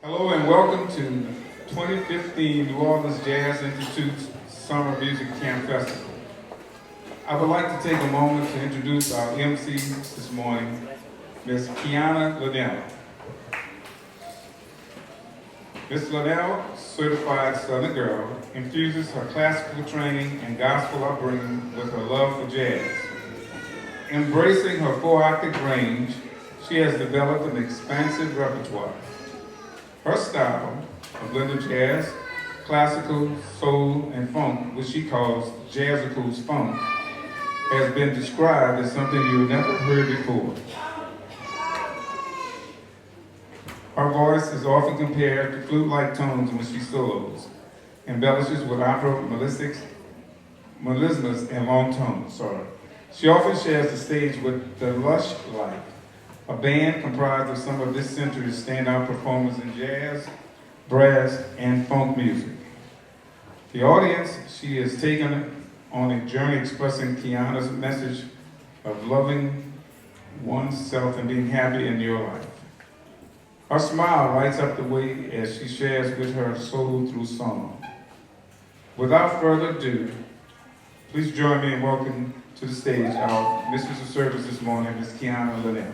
Hello and welcome to 2015 New Orleans Jazz Institute's Summer Music Camp Festival. I would like to take a moment to introduce our MC this morning, Ms. Kiana Liddell. Ms. Liddell, certified Southern girl, infuses her classical training and gospel upbringing with her love for jazz. Embracing her four-octave range, she has developed an expansive repertoire. Her style, a blend of jazz, classical, soul, and funk, which she calls Jazzicals Funk, has been described as something you've never heard before. Her voice is often compared to flute-like tones when she solos, embellishes with opera melismas and long tones. She often shares the stage with the Lush Life, a band comprised of some of this century's standout performers in jazz, brass, and funk music. The audience she has taken on a journey expressing Kiana's message of loving oneself and being happy in your life. Her smile lights up the way as she shares with her soul through song. Without further ado, please join me in welcoming to the stage our Mistress of Service this morning, Ms. Kiana Liddell.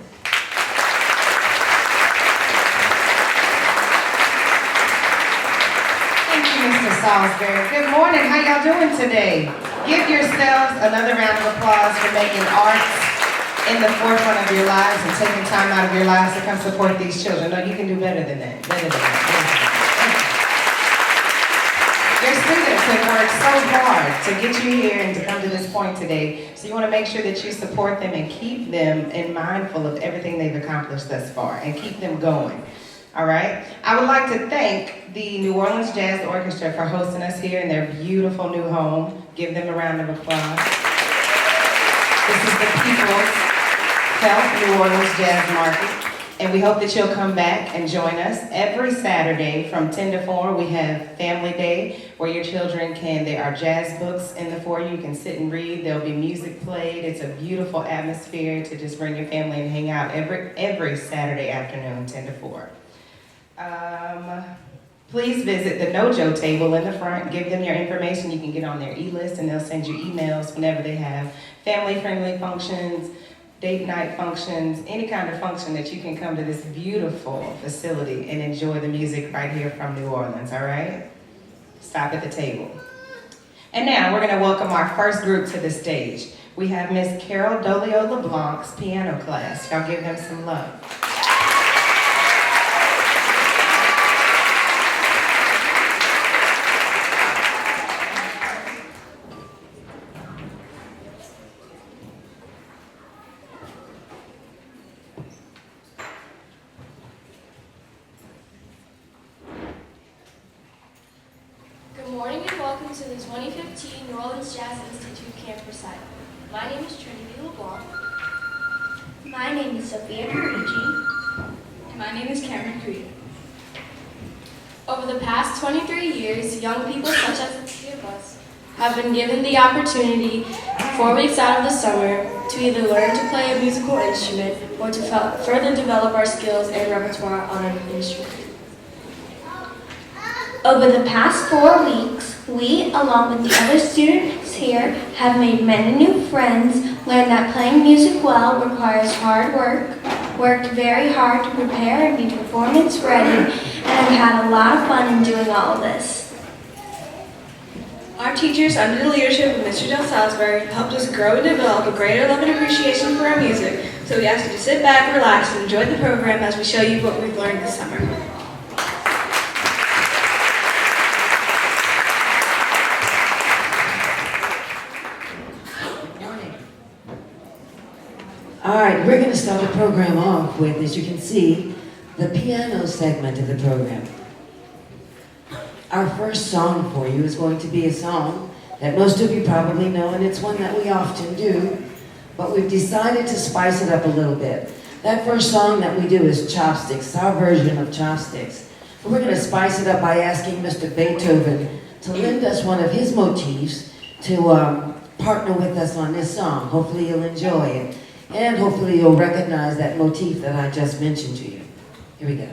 Thank you, Mr. Salisbury. Good morning. How y'all doing today? Give yourselves another round of applause for making arts in the forefront of your lives and taking time out of your lives to come support these children. No, you can do better than that. Better than that. Your students have worked so hard to get you here and to come to this point today. So you want to make sure that you support them and keep them in mindful of everything they've accomplished thus far and keep them going. All right. I would like to thank the New Orleans Jazz Orchestra for hosting us here in their beautiful new home. Give them a round of applause. This is the People's Health New Orleans Jazz Market, and we hope that you'll come back and join us every Saturday from 10 to 4. We have Family Day where your children there are jazz books in the foyer. You can sit and read. There'll be music played. It's a beautiful atmosphere to just bring your family and hang out every Saturday afternoon, 10 to 4. Please visit the Nojo table in the front. Give them your information. You can get on their e-list and they'll send you emails whenever they have family-friendly functions, date night functions, any kind of function that you can come to this beautiful facility and enjoy the music right here from New Orleans, all right? Stop at the table. And now we're gonna welcome our first group to the stage. We have Miss Carol Dolio LeBlanc's piano class. Y'all give them some love. Good morning and welcome to the 2015 New Orleans Jazz Institute Camp Recital. My name is Trinity LeBlanc. My name is Sophia Carigi. And my name is Cameron Creed. Over the past 23 years, young people such as the three of us have been given the opportunity 4 weeks out of the summer to either learn to play a musical instrument or to further develop our skills and repertoire on an instrument. Over the past 4 weeks, we, along with the other students here, have made many new friends, learned that playing music well requires hard work, worked very hard to prepare and be performance ready, and have had a lot of fun in doing all of this. Our teachers, under the leadership of Mr. Del Salisbury, helped us grow and develop a greater love and appreciation for our music, so we ask you to sit back, relax, and enjoy the program as we show you what we've learned this summer. All right, we're going to start the program off with, as you can see, the piano segment of the program. Our first song for you is going to be a song that most of you probably know, and it's one that we often do, but we've decided to spice it up a little bit. That first song that we do is Chopsticks, our version of Chopsticks. But we're going to spice it up by asking Mr. Beethoven to lend us one of his motifs to partner with us on this song. Hopefully you'll enjoy it. And hopefully you'll recognize that motif that I just mentioned to you. Here we go.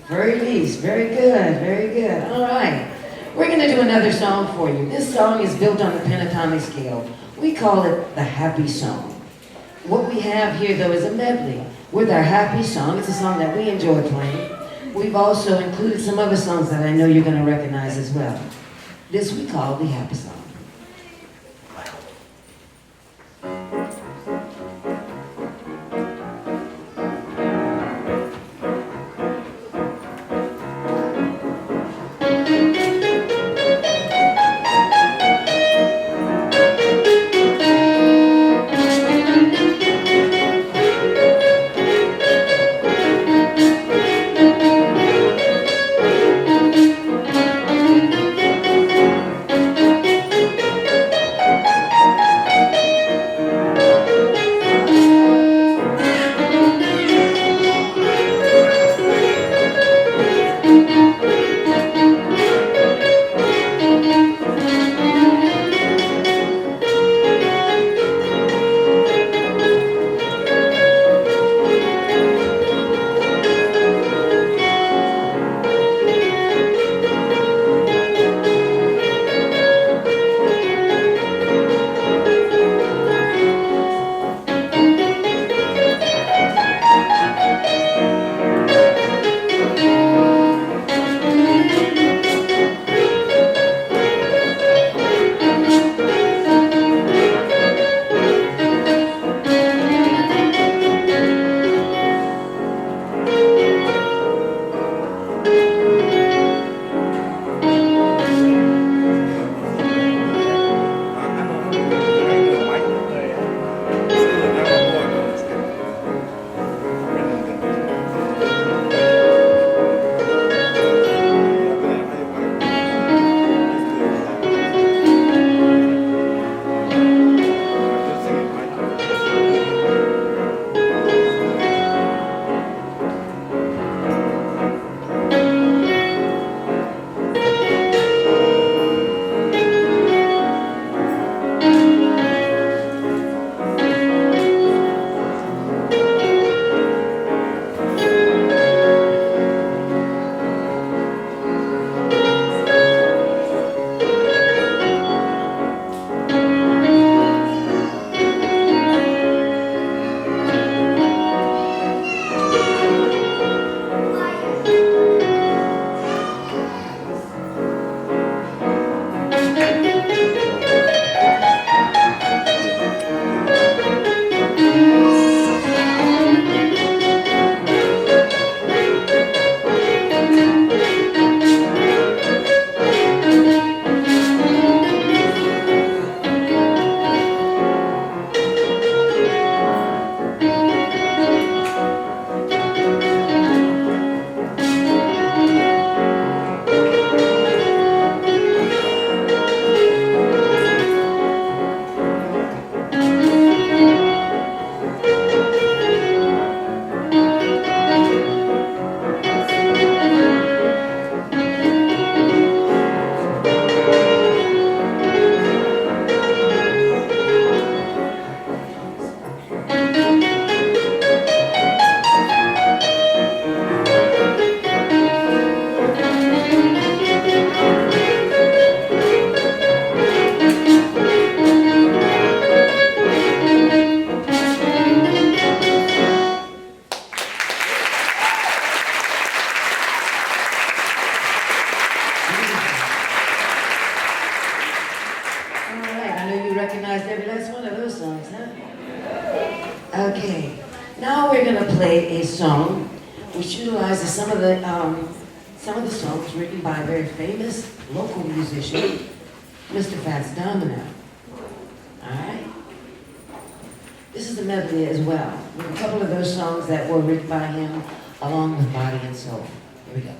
Very least. Very good. Very good. All right. We're going to do another song for you. This song is built on the pentatonic scale. We call it the happy song. What we have here, though, is a medley with our happy song. It's a song that we enjoy playing. We've also included some other songs that I know you're going to recognize as well. This we call the happy song. Recognized every last one of those songs, huh? Okay, now we're gonna play a song which utilizes some of the songs written by a very famous local musician, Mr. Fats Domino. All right. This is a medley as well, with a couple of those songs that were written by him, along with Body and Soul. Here we go.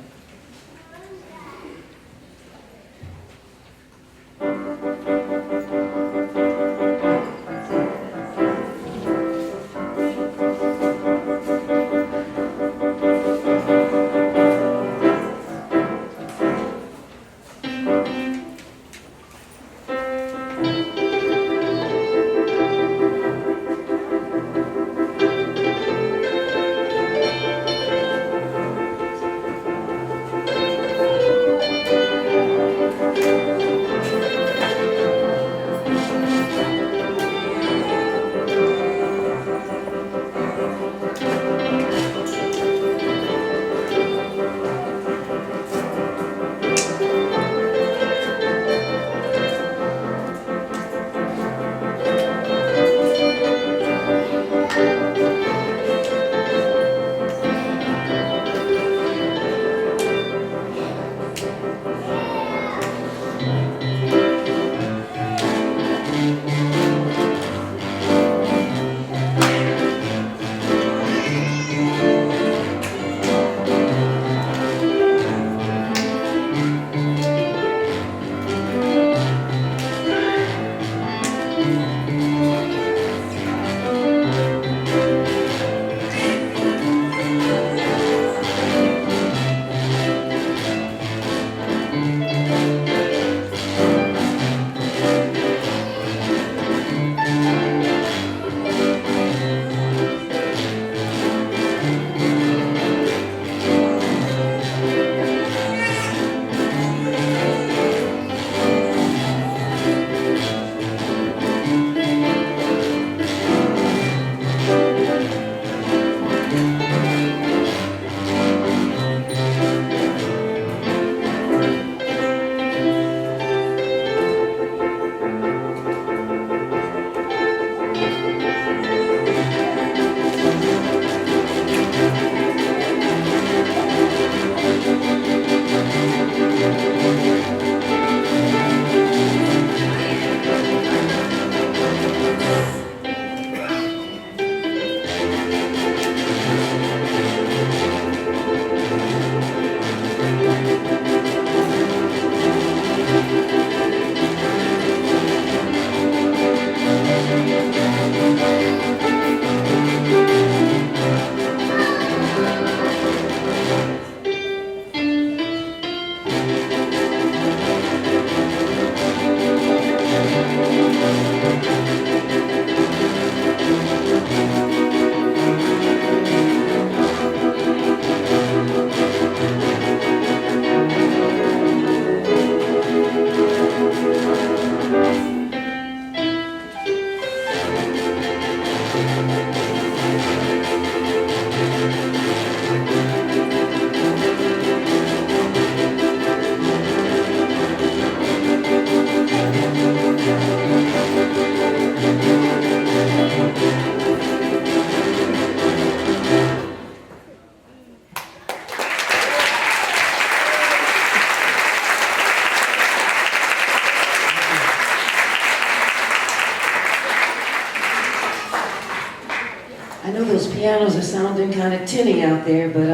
pianos are sounding kind of tinny out there, but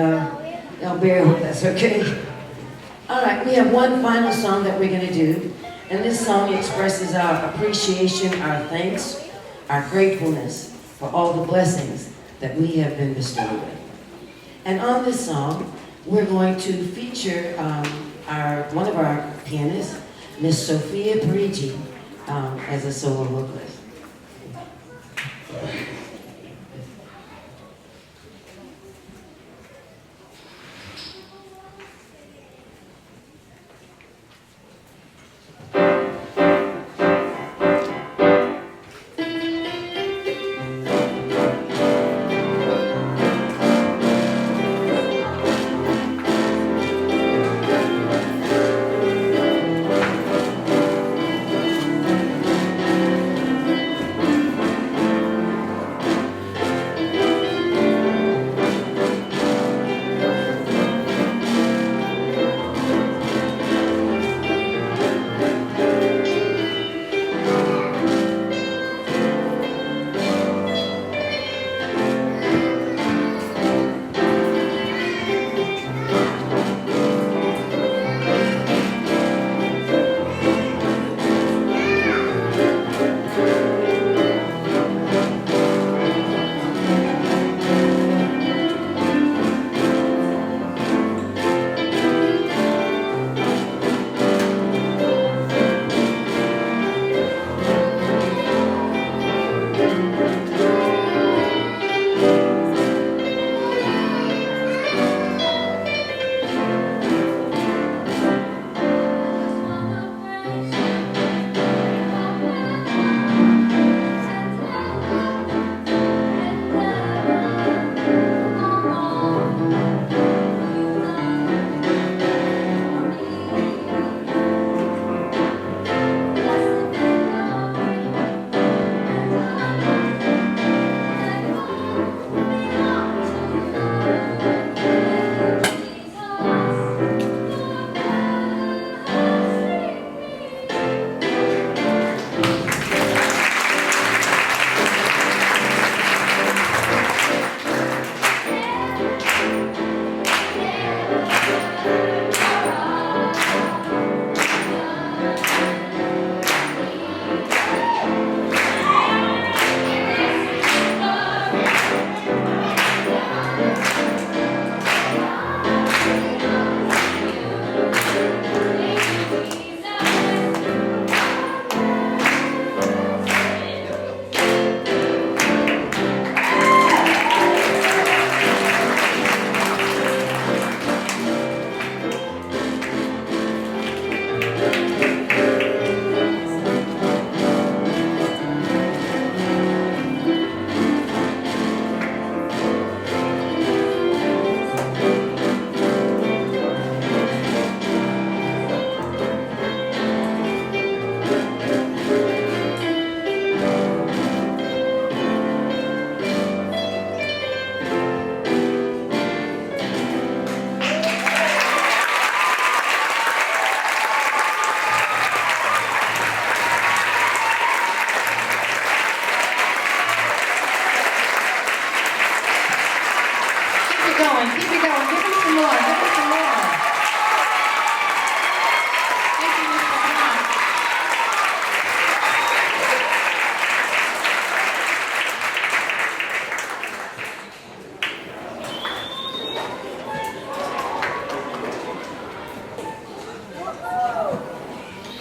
y'all bear with us, okay? All right, we have one final song that we're going to do, and this song expresses our appreciation, our thanks, our gratefulness for all the blessings that we have been bestowed with. And on this song, we're going to feature one of our pianists, Miss Sophia Parigi, as a solo vocalist.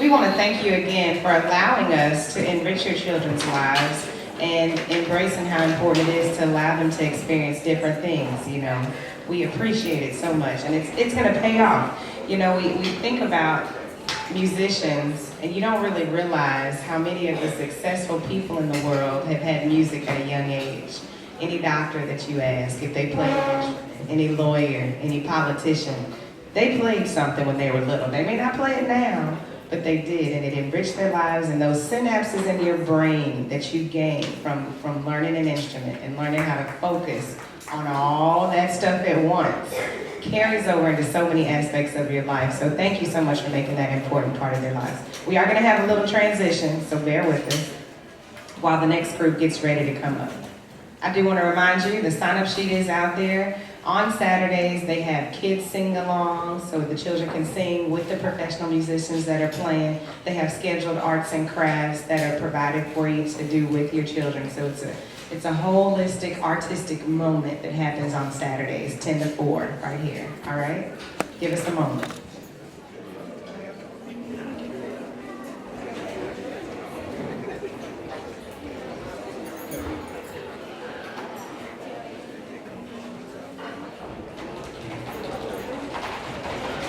We want to thank you again for allowing us to enrich your children's lives and embracing how important it is to allow them to experience different things, you know. We appreciate it so much, and it's going to pay off. You know, we think about musicians, and you don't really realize how many of the successful people in the world have had music at a young age. Any doctor that you ask, if they played an instrument, any lawyer, any politician, they played something when they were little. They may not play it now, but they did, and it enriched their lives, and those synapses in your brain that you gain from learning an instrument and learning how to focus on all that stuff at once carries over into so many aspects of your life. So thank you so much for making that important part of their lives. We are going to have a little transition, so bear with us while the next group gets ready to come up. I do want to remind you, the sign-up sheet is out there. On Saturdays, they have kids sing-alongs, so the children can sing with the professional musicians that are playing. They have scheduled arts and crafts that are provided for you to do with your children. So it's a holistic, artistic moment that happens on Saturdays, 10 to 4, right here, all right? Give us a moment.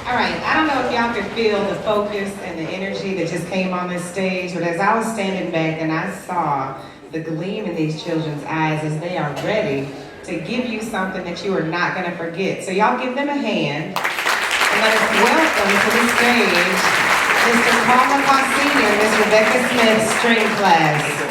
All right, I don't know if y'all could feel the focus and the energy that just came on this stage, but as I was standing back and I saw the gleam in these children's eyes as they are ready to give you something that you are not going to forget. So y'all give them a hand and let us welcome to the stage Mr. Paul McCaw Sr. and Miss Rebecca Smith, string class.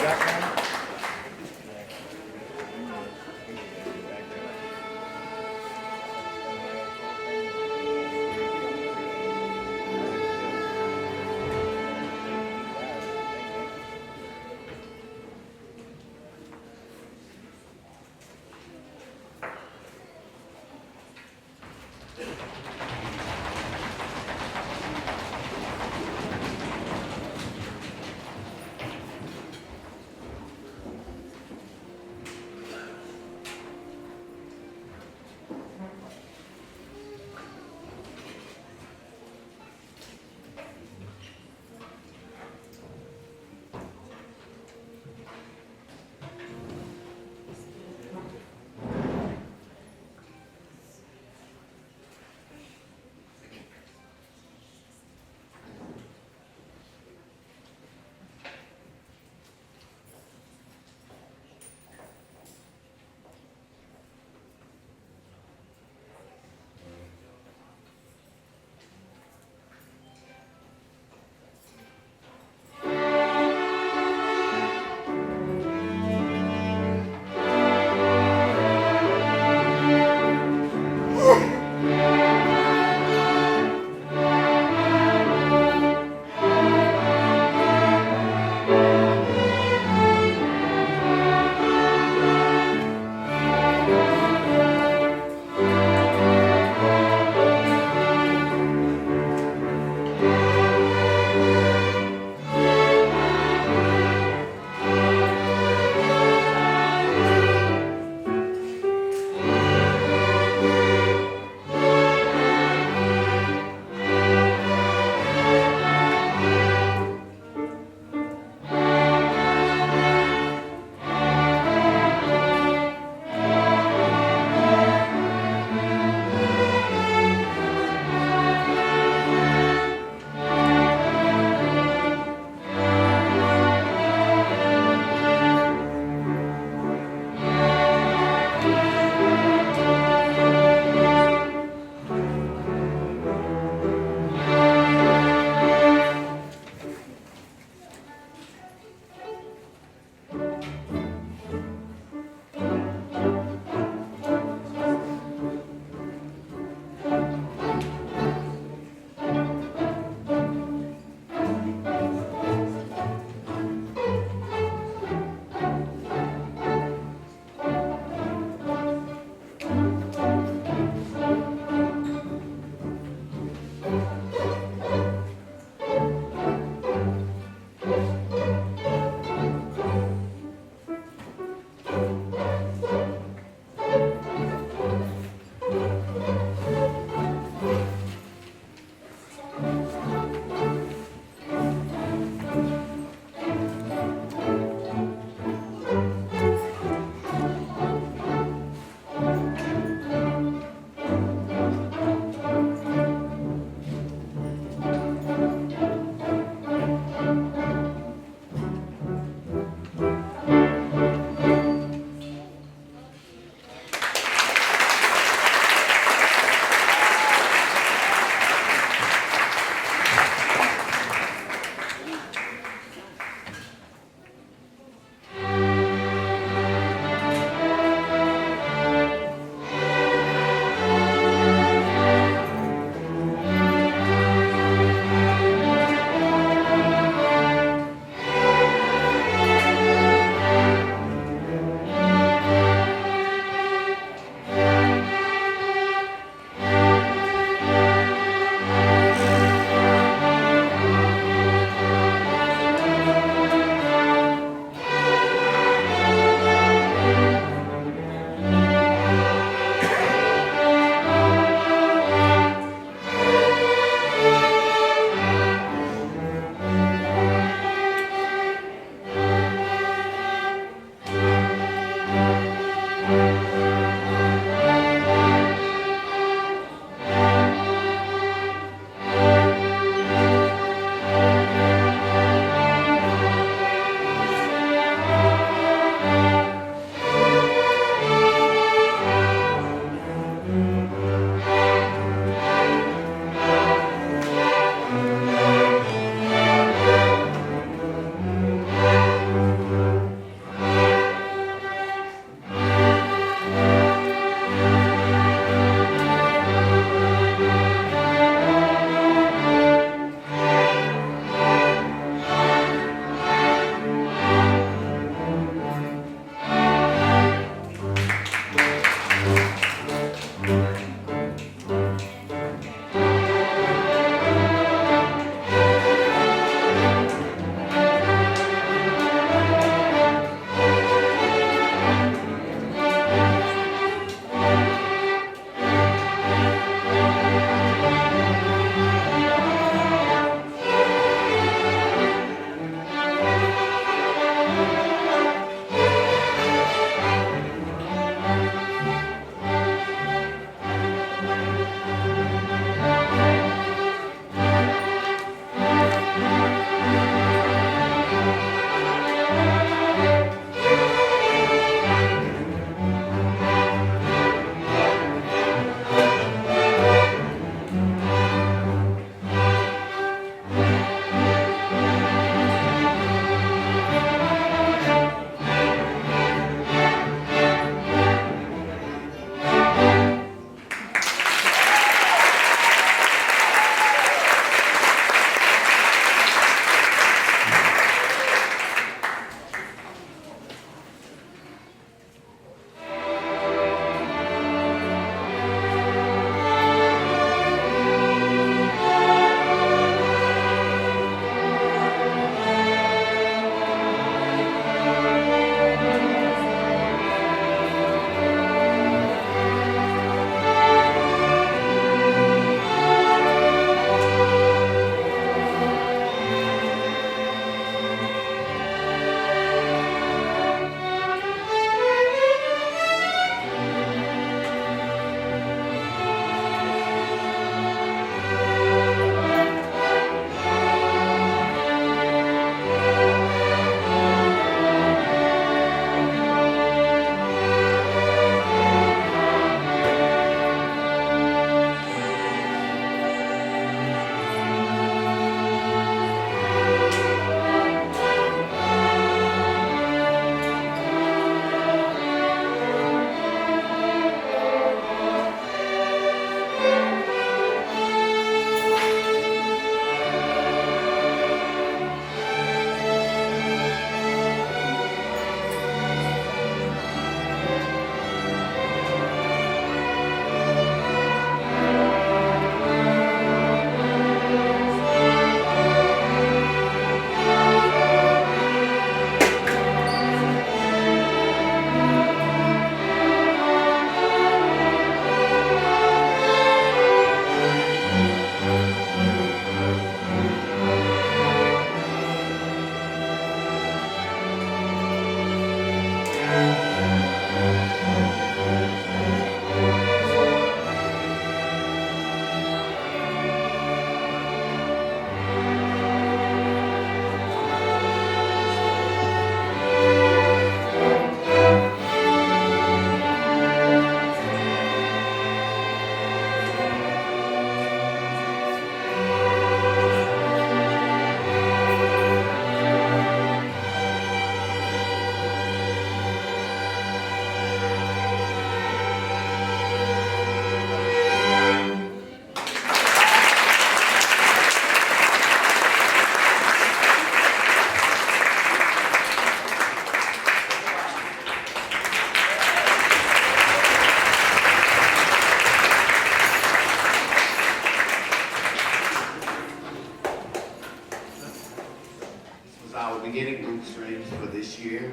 beginning group strings for this year.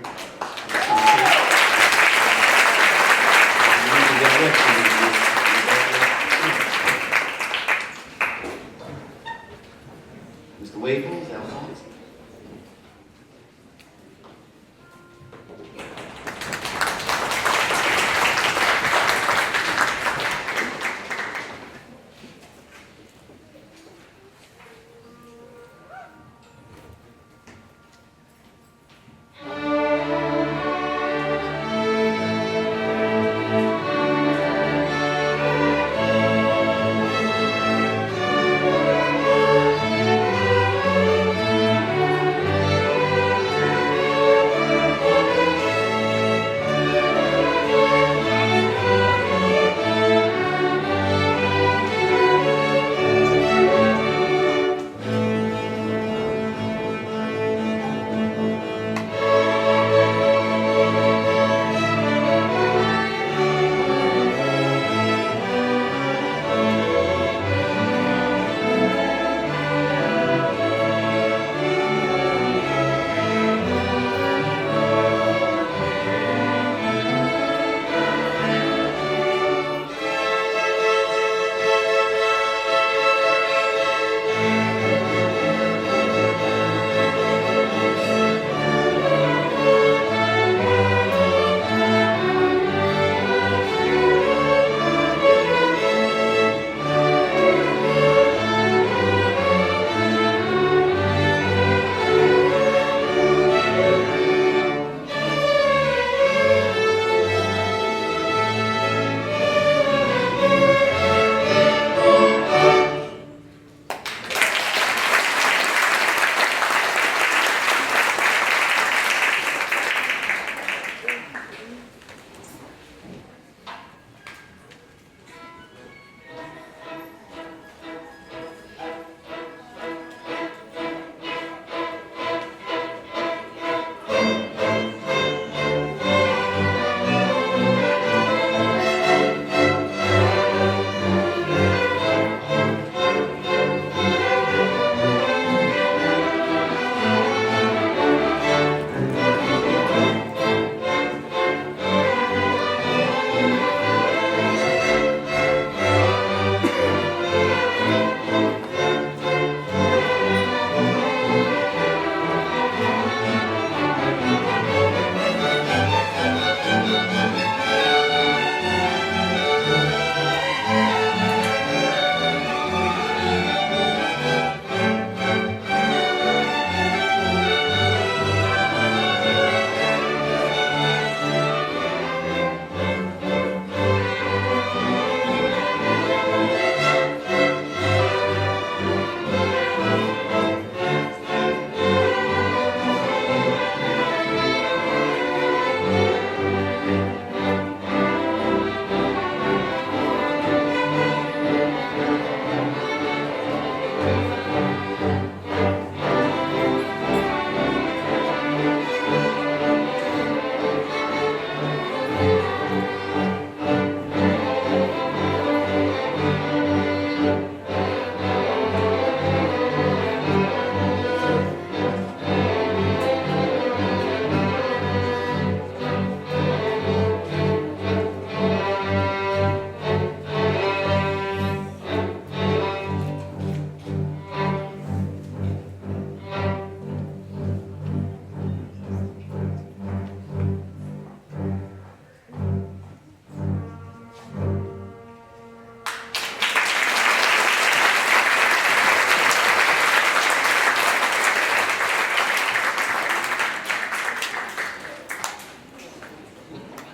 Mr. Waples, Alphonse.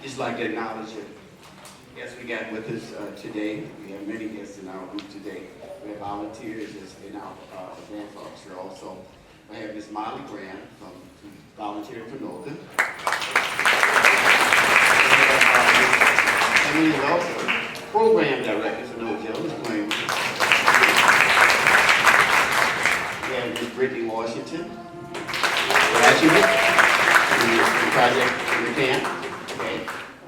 Just like to acknowledge it. Guests we got with us today. We have many guests in our group today. We have volunteers in our dance orchestra also. I have Miss Molly Graham from volunteering for NOLA. And we have also program director for NOJO, Ms. Graham. We have Ms. Brittany Washington. Graduate in the project in the camp. Okay.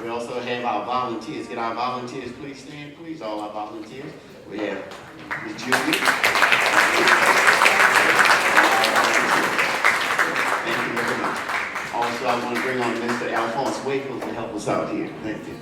We also have our volunteers. Get our volunteers, please stand, please, all our volunteers. We have Ms. Julie. Thank you, us out here. Thank you.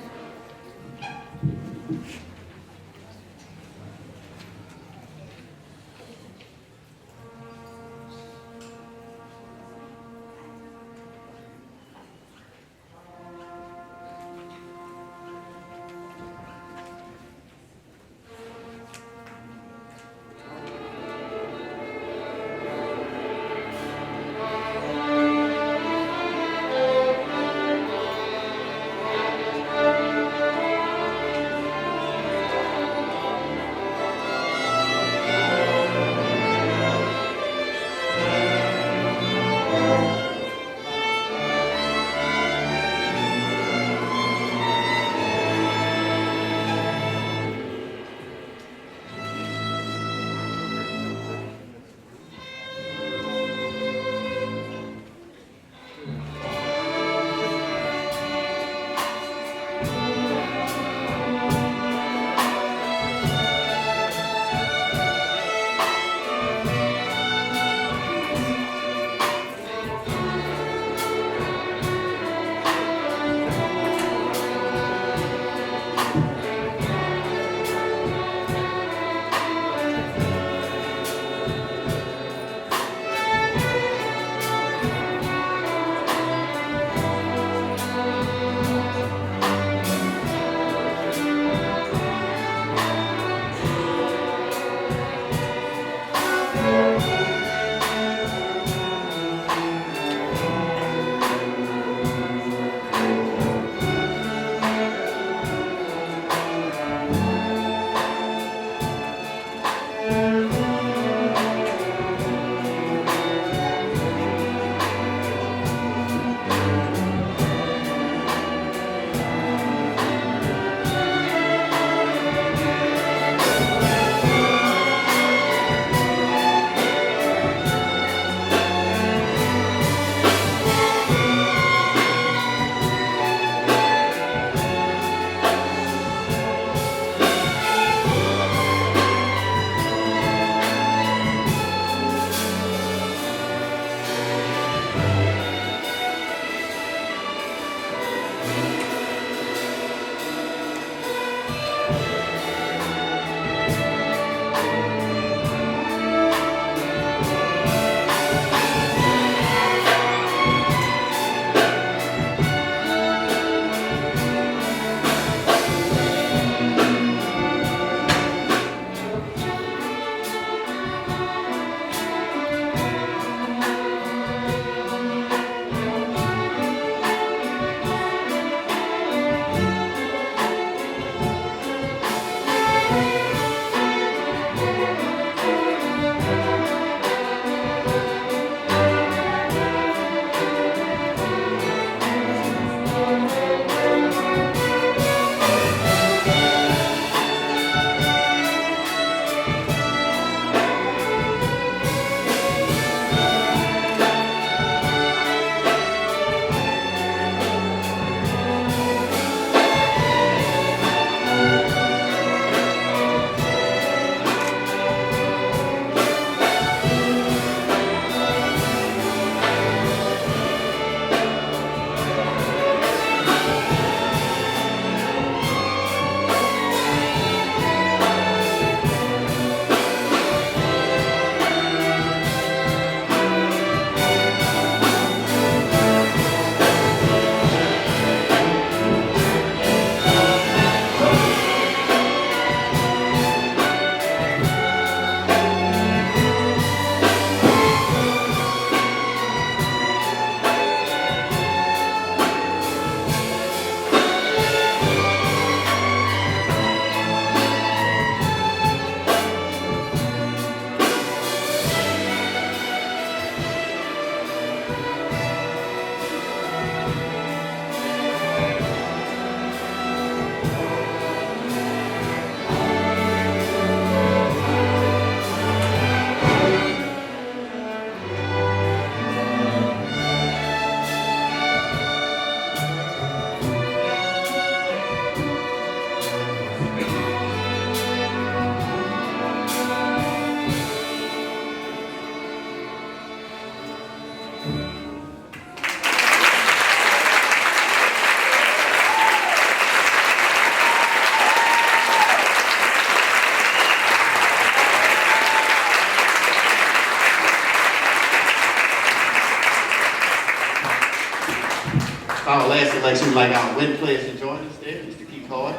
our last election, we'd like our win players to join us there. Mr. Keith Hart,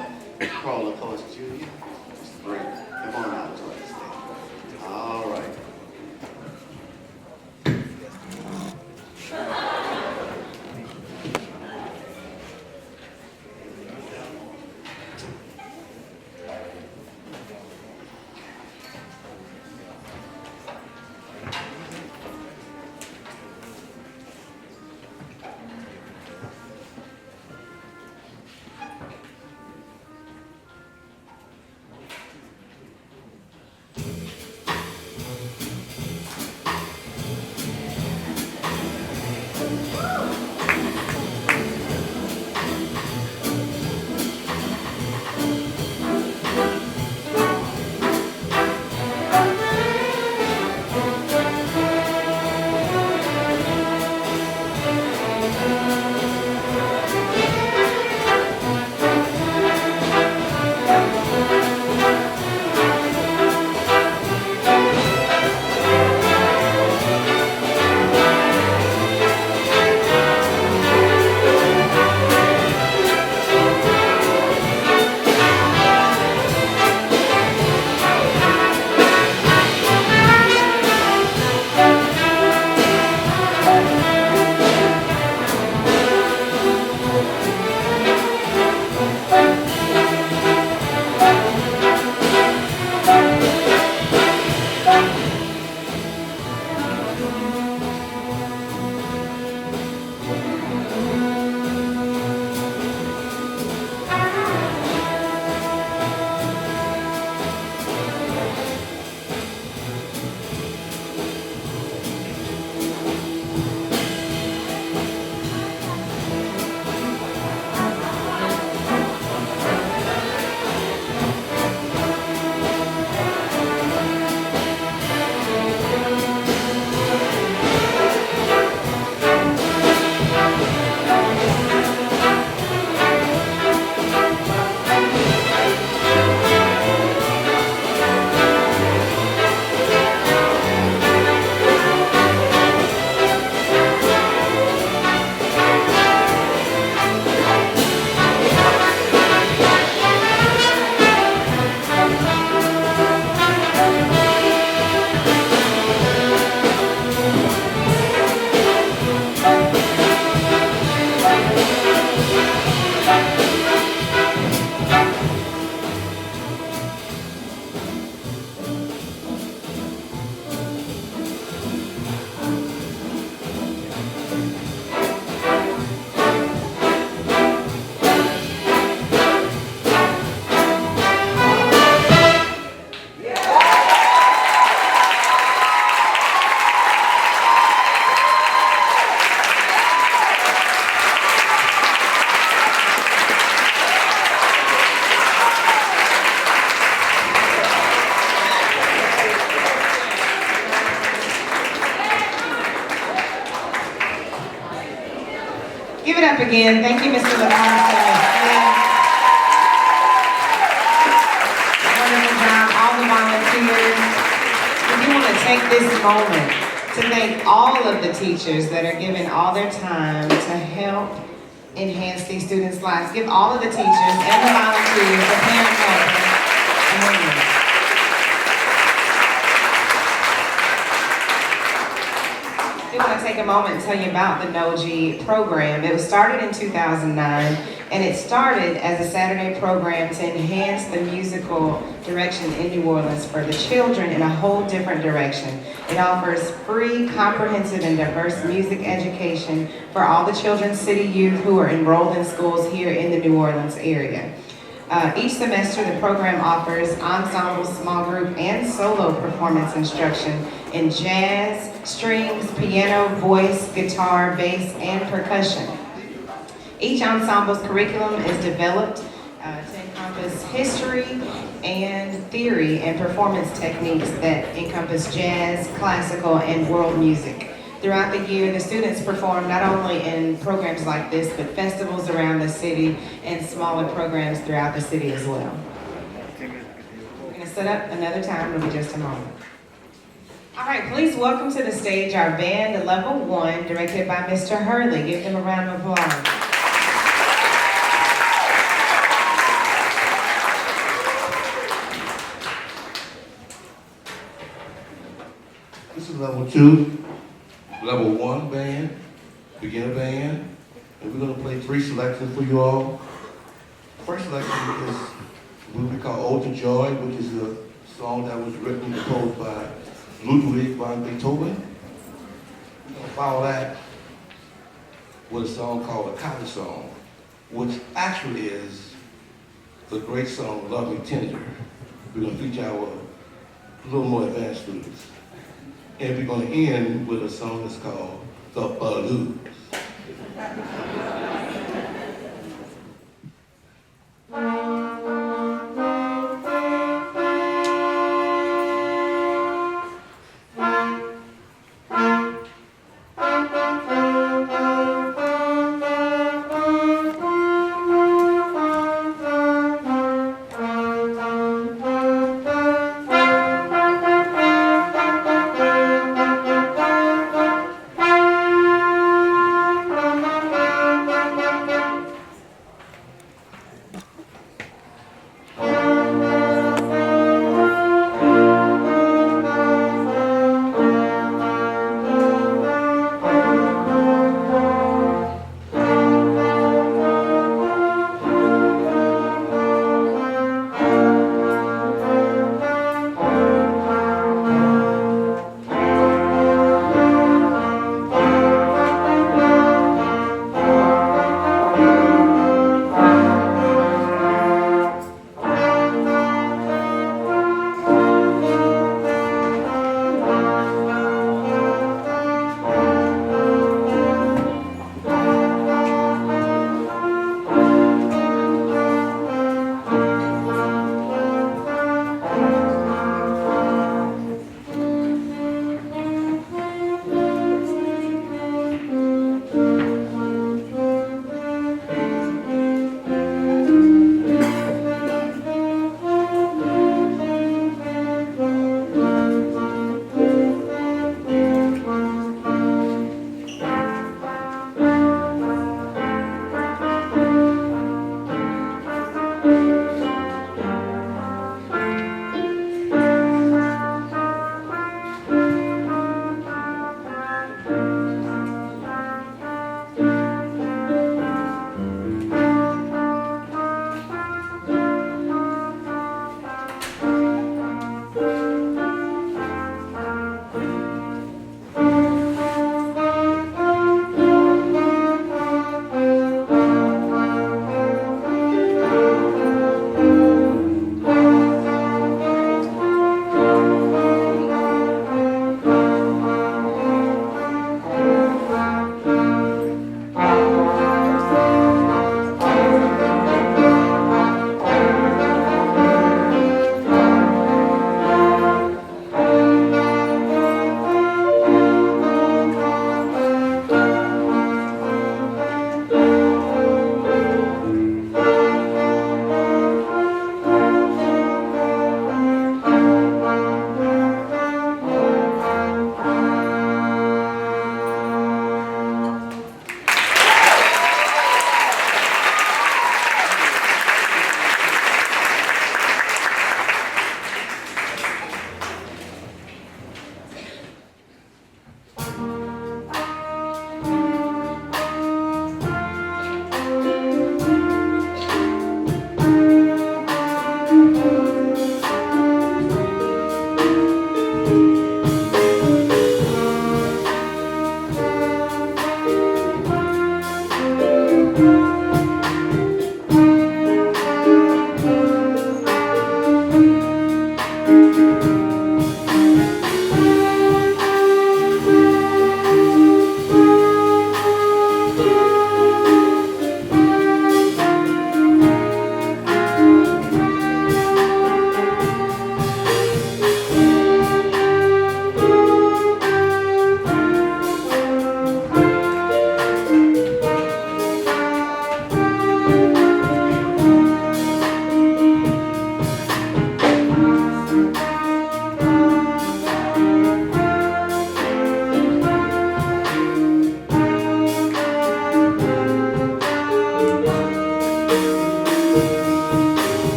Carl LaCourse Jr., Mr. Brent. Come on out, join us there. All right. Give it up again. Thank you, Mr. Lamar. Wonderful job, all the volunteers. We do want to take this moment to thank all of the teachers that are giving all their time to help enhance these students' lives. Give all of the teachers and the volunteers, the parent helpers, I want to take a moment and tell you about the NOG program. It was started in 2009, and it started as a Saturday program to enhance the musical direction in New Orleans for the children in a whole different direction. It offers free, comprehensive, and diverse music education for all the Children's City youth who are enrolled in schools here in the New Orleans area. Each semester, the program offers ensemble, small group, and solo performance instruction in jazz, strings, piano, voice, guitar, bass, and percussion. Each ensemble's curriculum is developed to encompass history and theory and performance techniques that encompass jazz, classical, and world music. Throughout the year, the students perform not only in programs like this, but festivals around the city and smaller programs throughout the city as well. We're going to set up another time. It'll be just a moment. All right, please welcome to the stage our band, Level 1, directed by Mr. Hurley. Give them a round of applause. This is level 2, level 1 band, beginner band, and we're gonna play 3 selections for you all. First selection is what we call Ode to Joy, which is a song that was written and composed by Ludwig van Beethoven. We're gonna follow that with a song called A Cottage Song, which actually is the great song Love Me Tender. We're gonna feature our little more advanced students. And we're gonna end with a song that's called The Blues.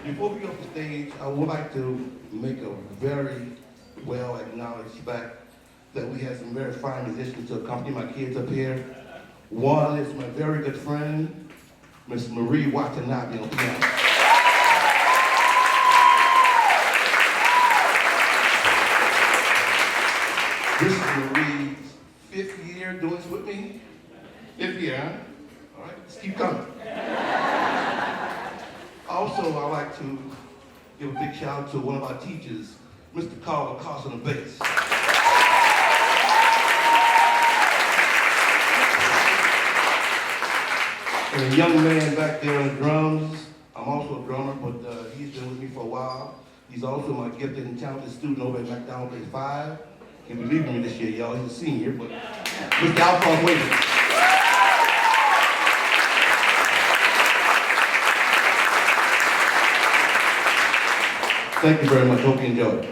Before we go off the stage, I would like to make a very well acknowledged fact that we had some very fine musicians to accompany my kids up here. One is my very good friend, Miss Marie Watanabe on piano. This is Marie's 5th year doing this with me? 5th year, huh? All right, let's keep coming. Also, I'd like to give a big shout out to one of our teachers, Mr. Carl Acosta on the bass. And a young man back there on the drums. I'm also a drummer, but he's been with me for a while. He's also my gifted and talented student over at McDonald Grade 5. Can't be leaving me this year, y'all. He's a senior, but Mr. Alphonse Wade. Thank you very much. Hope you enjoyed it.